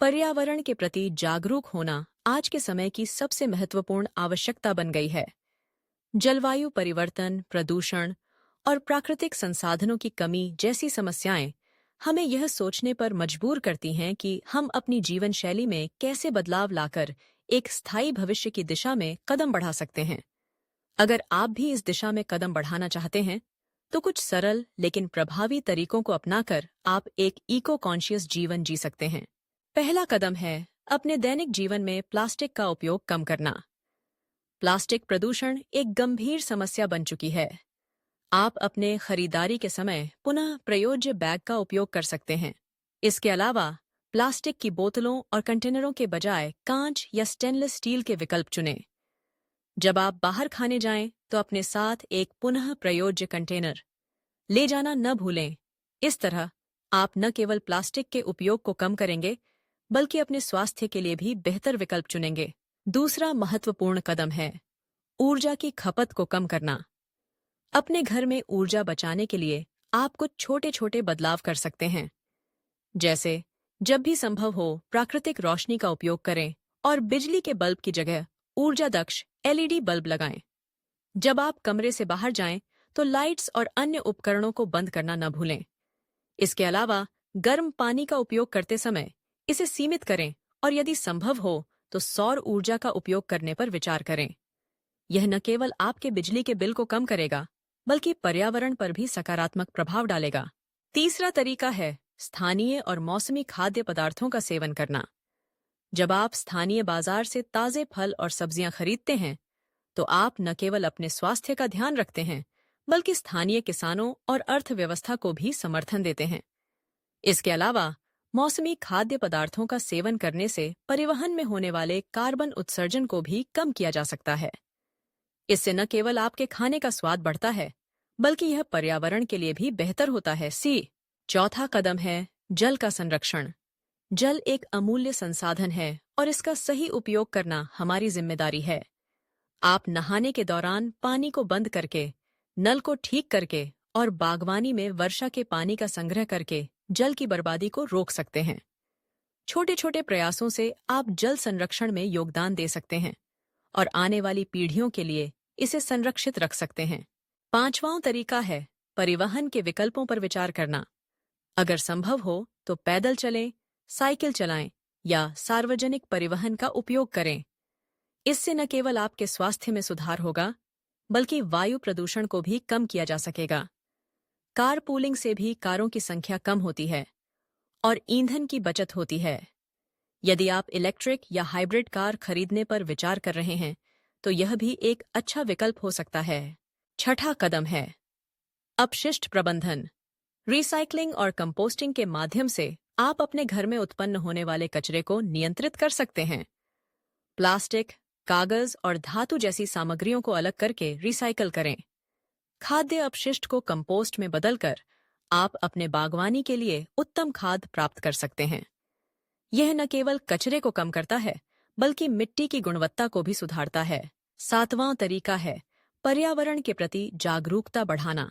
पर्यावरण के प्रति जागरूक होना आज के समय की सबसे महत्वपूर्ण आवश्यकता बन गई है। जलवायु परिवर्तन, प्रदूषण और प्राकृतिक संसाधनों की कमी जैसी समस्याएं हमें यह सोचने पर मजबूर करती हैं कि हम अपनी जीवन शैली में कैसे बदलाव लाकर एक स्थायी भविष्य की दिशा में कदम बढ़ा सकते हैं। अगर आप भी इस दिशा में कदम बढ़ाना चाहते हैं, तो कुछ सरल लेकिन प्रभावी तरीकों को अपनाकर आप एक इको कॉन्शियस जीवन जी सकते हैं। पहला कदम है अपने दैनिक जीवन में प्लास्टिक का उपयोग कम करना। प्लास्टिक प्रदूषण एक गंभीर समस्या बन चुकी है। आप अपने खरीदारी के समय पुनः प्रयोज्य बैग का उपयोग कर सकते हैं। इसके अलावा प्लास्टिक की बोतलों और कंटेनरों के बजाय कांच या स्टेनलेस स्टील के विकल्प चुनें। जब आप बाहर खाने जाएं, तो अपने साथ एक पुनः प्रयोज्य कंटेनर ले जाना न भूलें। इस तरह आप न केवल प्लास्टिक के उपयोग को कम करेंगे, बल्कि अपने स्वास्थ्य के लिए भी बेहतर विकल्प चुनेंगे। दूसरा महत्वपूर्ण कदम है ऊर्जा की खपत को कम करना। अपने घर में ऊर्जा बचाने के लिए आप कुछ छोटे छोटे बदलाव कर सकते हैं, जैसे जब भी संभव हो प्राकृतिक रोशनी का उपयोग करें और बिजली के बल्ब की जगह ऊर्जा दक्ष एलईडी बल्ब लगाएं। जब आप कमरे से बाहर जाएं, तो लाइट्स और अन्य उपकरणों को बंद करना न भूलें। इसके अलावा गर्म पानी का उपयोग करते समय इसे सीमित करें और यदि संभव हो तो सौर ऊर्जा का उपयोग करने पर विचार करें। यह न केवल आपके बिजली के बिल को कम करेगा, बल्कि पर्यावरण पर भी सकारात्मक प्रभाव डालेगा। तीसरा तरीका है स्थानीय और मौसमी खाद्य पदार्थों का सेवन करना। जब आप स्थानीय बाजार से ताजे फल और सब्जियां खरीदते हैं, तो आप न केवल अपने स्वास्थ्य का ध्यान रखते हैं, बल्कि स्थानीय किसानों और अर्थव्यवस्था को भी समर्थन देते हैं। इसके अलावा मौसमी खाद्य पदार्थों का सेवन करने से परिवहन में होने वाले कार्बन उत्सर्जन को भी कम किया जा सकता है। इससे न केवल आपके खाने का स्वाद बढ़ता है, बल्कि यह पर्यावरण के लिए भी बेहतर होता है। चौथा कदम है जल का संरक्षण। जल एक अमूल्य संसाधन है और इसका सही उपयोग करना हमारी जिम्मेदारी है। आप नहाने के दौरान पानी को बंद करके, नल को ठीक करके और बागवानी में वर्षा के पानी का संग्रह करके जल की बर्बादी को रोक सकते हैं। छोटे छोटे प्रयासों से आप जल संरक्षण में योगदान दे सकते हैं और आने वाली पीढ़ियों के लिए इसे संरक्षित रख सकते हैं। पांचवां तरीका है परिवहन के विकल्पों पर विचार करना। अगर संभव हो तो पैदल चलें, साइकिल चलाएं या सार्वजनिक परिवहन का उपयोग करें। इससे न केवल आपके स्वास्थ्य में सुधार होगा, बल्कि वायु प्रदूषण को भी कम किया जा सकेगा। कार पूलिंग से भी कारों की संख्या कम होती है और ईंधन की बचत होती है। यदि आप इलेक्ट्रिक या हाइब्रिड कार खरीदने पर विचार कर रहे हैं, तो यह भी एक अच्छा विकल्प हो सकता है। छठा कदम है अपशिष्ट प्रबंधन। रिसाइकलिंग और कंपोस्टिंग के माध्यम से आप अपने घर में उत्पन्न होने वाले कचरे को नियंत्रित कर सकते हैं। प्लास्टिक, कागज और धातु जैसी सामग्रियों को अलग करके रिसाइकल करें। खाद्य अपशिष्ट को कंपोस्ट में बदलकर आप अपने बागवानी के लिए उत्तम खाद प्राप्त कर सकते हैं। यह न केवल कचरे को कम करता है, बल्कि मिट्टी की गुणवत्ता को भी सुधारता है। सातवां तरीका है पर्यावरण के प्रति जागरूकता बढ़ाना।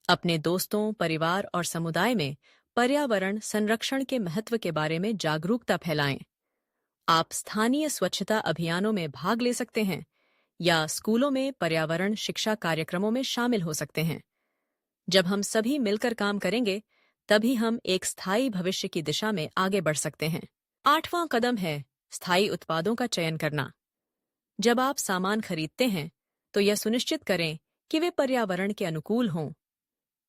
अपने दोस्तों, परिवार और समुदाय में पर्यावरण संरक्षण के महत्व के बारे में जागरूकता फैलाएं। आप स्थानीय स्वच्छता अभियानों में भाग ले सकते हैं या स्कूलों में पर्यावरण शिक्षा कार्यक्रमों में शामिल हो सकते हैं। जब हम सभी मिलकर काम करेंगे, तभी हम एक स्थायी भविष्य की दिशा में आगे बढ़ सकते हैं। आठवां कदम है स्थायी उत्पादों का चयन करना। जब आप सामान खरीदते हैं, तो यह सुनिश्चित करें कि वे पर्यावरण के अनुकूल हों।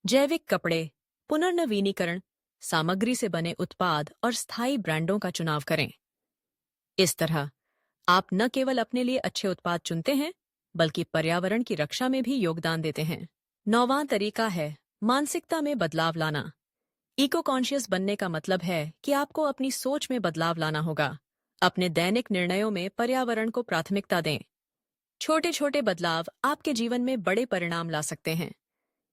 जैविक कपड़े, पुनर्नवीनीकरण सामग्री से बने उत्पाद और स्थायी ब्रांडों का चुनाव करें। इस तरह आप न केवल अपने लिए अच्छे उत्पाद चुनते हैं, बल्कि पर्यावरण की रक्षा में भी योगदान देते हैं। नौवां तरीका है मानसिकता में बदलाव लाना। इको कॉन्शियस बनने का मतलब है कि आपको अपनी सोच में बदलाव लाना होगा। अपने दैनिक निर्णयों में पर्यावरण को प्राथमिकता दें। छोटे छोटे बदलाव आपके जीवन में बड़े परिणाम ला सकते हैं।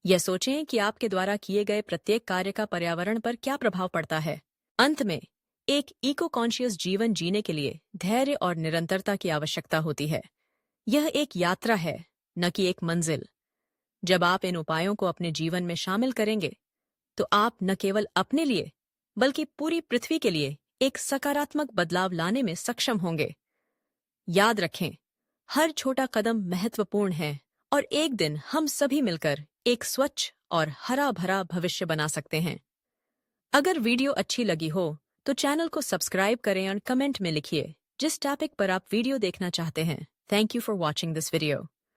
यह सोचें कि आपके द्वारा किए गए प्रत्येक कार्य का पर्यावरण पर क्या प्रभाव पड़ता है। अंत में एक इको कॉन्शियस जीवन जीने के लिए धैर्य और निरंतरता की आवश्यकता होती है। यह एक यात्रा है, न कि एक मंजिल। जब आप इन उपायों को अपने जीवन में शामिल करेंगे, तो आप न केवल अपने लिए, बल्कि पूरी पृथ्वी के लिए एक सकारात्मक बदलाव लाने में सक्षम होंगे। याद रखें, हर छोटा कदम महत्वपूर्ण है और एक दिन हम सभी मिलकर एक स्वच्छ और हरा भरा भविष्य बना सकते हैं। अगर वीडियो अच्छी लगी हो तो चैनल को सब्सक्राइब करें और कमेंट में लिखिए जिस टॉपिक पर आप वीडियो देखना चाहते हैं। Thank you for watching this video.